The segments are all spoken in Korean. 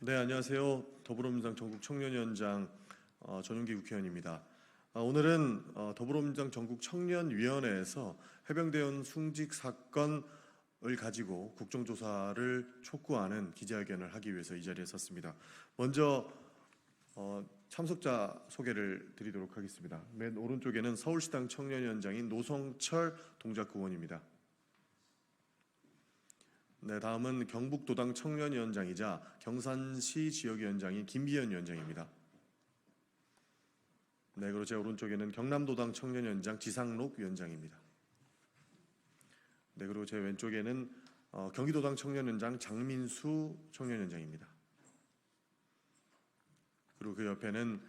네, 안녕하세요. 더불어민주당 전국청년위원장 전용기 국회의원입니다. 오늘은 더불어민주당 전국청년위원회에서 해병대원 승직 사건을 가지고 국정조사를 촉구하는 기자회견을 하기 위해서 이 자리에 섰습니다. 먼저 참석자 소개를 드리도록 하겠습니다. 맨 오른쪽에는 서울시당 청년위원장인 노성철 동작구 의원입니다. 네, 다음은 경북도당 청년위원장이자 경산시 지역위원장인 김비연 위원장입니다. 네, 그리고 제 오른쪽에는 경남도당 청년위원장 지상록 위원장입니다. 네, 그리고 제 왼쪽에는 경기도당 청년위원장 장민수 청년위원장입니다. 그리고 그 옆에는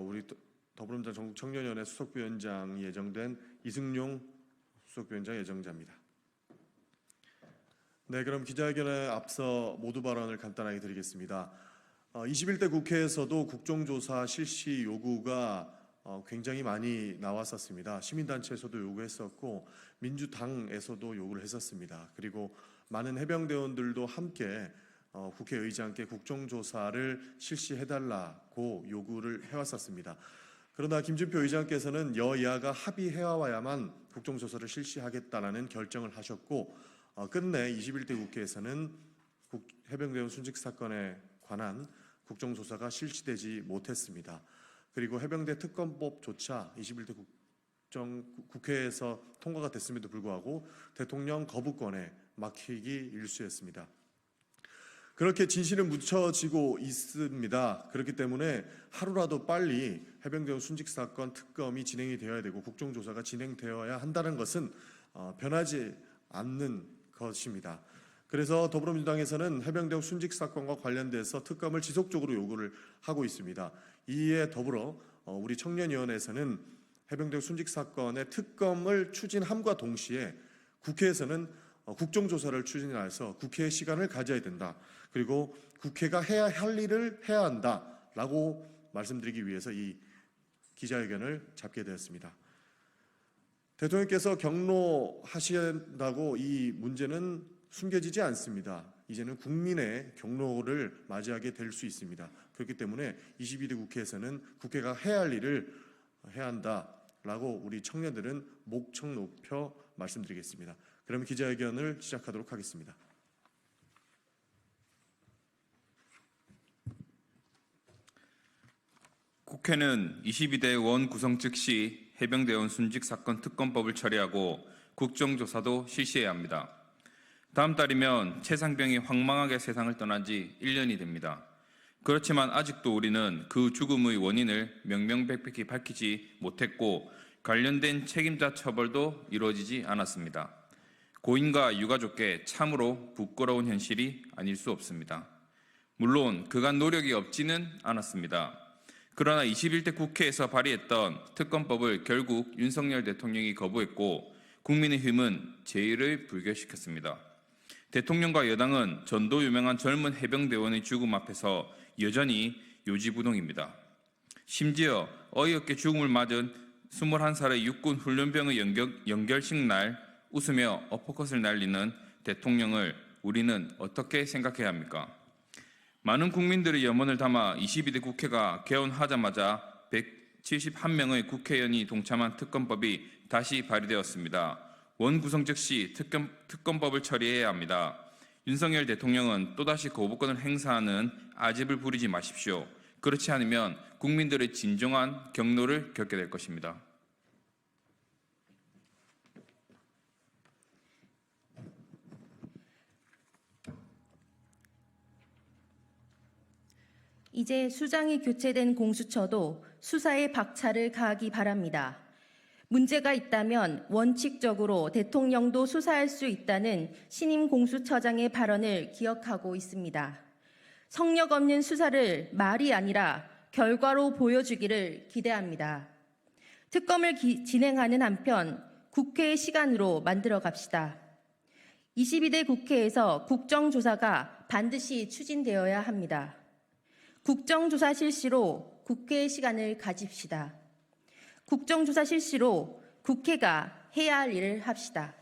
우리 더불어민주당 전국청년위원회 수석부위원장이 예정된 이승용 수석부위원장 예정자입니다. 네, 그럼 기자회견에 앞서 모두 발언을 간단하게 드리겠습니다. 21대 국회에서도 국정조사 실시 요구가 굉장히 많이 나왔었습니다. 시민단체에서도 요구했었고 민주당에서도 요구를 했었습니다. 그리고 많은 해병대원들도 함께 국회의장께 국정조사를 실시해달라고 요구를 해왔었습니다. 그러나 김진표 의장께서는 여야가 합의해와야만 국정조사를 실시하겠다라는 결정을 하셨고 끝내 21대 국회에서는 해병대원 순직 사건에 관한 국정조사가 실시되지 못했습니다. 그리고 해병대 특검법조차 21대 국회에서 통과가 됐음에도 불구하고 대통령 거부권에 막히기 일쑤였습니다. 그렇게 진실은 묻혀지고 있습니다. 그렇기 때문에 하루라도 빨리 해병대원 순직 사건 특검이 진행이 되어야 되고 국정조사가 진행되어야 한다는 것은 변하지 않는 것입니다. 그래서 더불어민주당에서는 해병대원 순직 사건과 관련돼서 특검을 지속적으로 요구를 하고 있습니다. 이에 더불어 우리 청년위원회에서는 해병대원 순직 사건의 특검을 추진함과 동시에 국회에서는 국정조사를 추진해서 국회의 시간을 가져야 된다. 그리고 국회가 해야 할 일을 해야 한다라고 말씀드리기 위해서 이 기자회견을 잡게 되었습니다. 대통령께서 경로하신다고 이 문제는 숨겨지지 않습니다. 이제는 국민의 경로를 맞이하게 될 수 있습니다. 그렇기 때문에 22대 국회에서는 국회가 해야 할 일을 해야 한다라고 우리 청년들은 목청 높여 말씀드리겠습니다. 그럼 기자회견을 시작하도록 하겠습니다. 국회는 22대 원 구성 즉시 해병대원 순직 사건 특검법을 처리하고 국정조사도 실시해야 합니다. 다음 달이면 최상병이 황망하게 세상을 떠난 지 1년이 됩니다. 그렇지만 아직도 우리는 그 죽음의 원인을 명명백백히 밝히지 못했고 관련된 책임자 처벌도 이루어지지 않았습니다. 고인과 유가족께 참으로 부끄러운 현실이 아닐 수 없습니다. 물론 그간 노력이 없지는 않았습니다. 그러나 21대 국회에서 발의했던 특검법을 결국 윤석열 대통령이 거부했고 국민의힘은 제의를 불결시켰습니다. 대통령과 여당은 전도 유명한 젊은 해병대원의 죽음 앞에서 여전히 요지부동입니다. 심지어 어이없게 죽음을 맞은 21살의 육군 훈련병의 연결식 날 웃으며 어퍼컷을 날리는 대통령을 우리는 어떻게 생각해야 합니까? 많은 국민들의 염원을 담아 22대 국회가 개원하자마자 171명의 국회의원이 동참한 특검법이 다시 발의되었습니다. 원구성 즉시 특검법을 처리해야 합니다. 윤석열 대통령은 또다시 거부권을 행사하는 아집을 부리지 마십시오. 그렇지 않으면 국민들의 진정한 경로를 겪게 될 것입니다. 이제 수장이 교체된 공수처도 수사에 박차를 가하기 바랍니다. 문제가 있다면 원칙적으로 대통령도 수사할 수 있다는 신임 공수처장의 발언을 기억하고 있습니다. 성역 없는 수사를 말이 아니라 결과로 보여주기를 기대합니다. 특검을 진행하는 한편 국회의 시간으로 만들어 갑시다. 22대 국회에서 국정조사가 반드시 추진되어야 합니다. 국정조사 실시로 국회의 시간을 가집시다. 국정조사 실시로 국회가 해야 할 일을 합시다.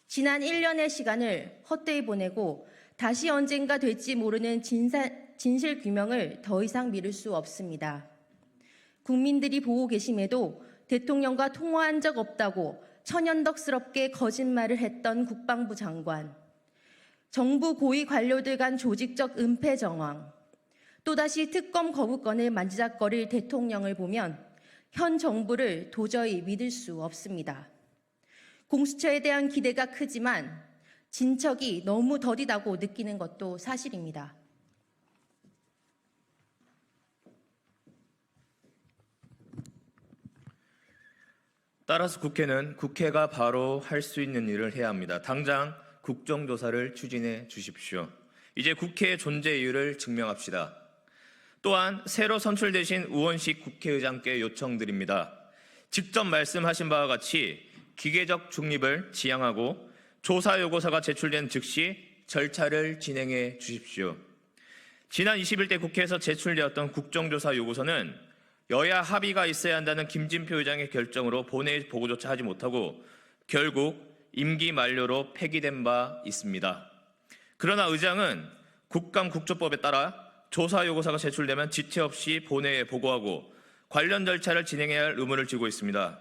지난 1년의 시간을 헛되이 보내고 다시 언젠가 될지 모르는 진실 규명을 더 이상 미룰 수 없습니다. 국민들이 보고 계심에도 대통령과 통화한 적 없다고 천연덕스럽게 거짓말을 했던 국방부 장관, 정부 고위 관료들 간 조직적 은폐 정황, 또다시 특검 거부권을 만지작거릴 대통령을 보면 현 정부를 도저히 믿을 수 없습니다. 공수처에 대한 기대가 크지만 진척이 너무 더디다고 느끼는 것도 사실입니다. 따라서 국회는 국회가 바로 할 수 있는 일을 해야 합니다. 당장 국정조사를 추진해 주십시오. 이제 국회의 존재 이유를 증명합시다. 또한 새로 선출되신 우원식 국회의장께 요청드립니다. 직접 말씀하신 바와 같이 기계적 중립을 지향하고 조사 요구서가 제출된 즉시 절차를 진행해 주십시오. 지난 21대 국회에서 제출되었던 국정조사 요구서는 여야 합의가 있어야 한다는 김진표 의장의 결정으로 본회의 보고조차 하지 못하고 결국 임기 만료로 폐기된 바 있습니다. 그러나 의장은 국감국조법에 따라 조사 요구서가 제출되면 지체 없이 본회의에 보고하고 관련 절차를 진행해야 할 의무를 지고 있습니다.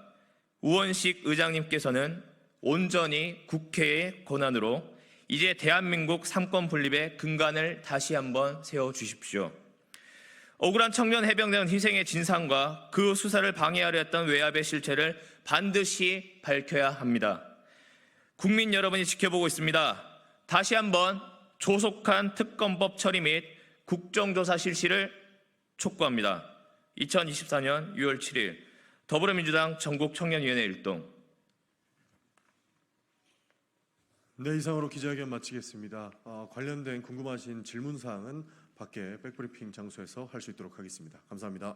우원식 의장님께서는 온전히 국회의 권한으로 이제 대한민국 삼권 분립의 근간을 다시 한번 세워주십시오. 억울한 청년 해병대원 희생의 진상과 그 수사를 방해하려 했던 외압의 실체를 반드시 밝혀야 합니다. 국민 여러분이 지켜보고 있습니다. 다시 한번 조속한 특검법 처리 및 국정조사 실시를 촉구합니다. 2024년 6월 7일 더불어민주당 전국청년위원회 일동. 네, 이상으로 기자회견 마치겠습니다. 관련된 궁금하신 질문사항은 밖에 백브리핑 장소에서 할 수 있도록 하겠습니다. 감사합니다.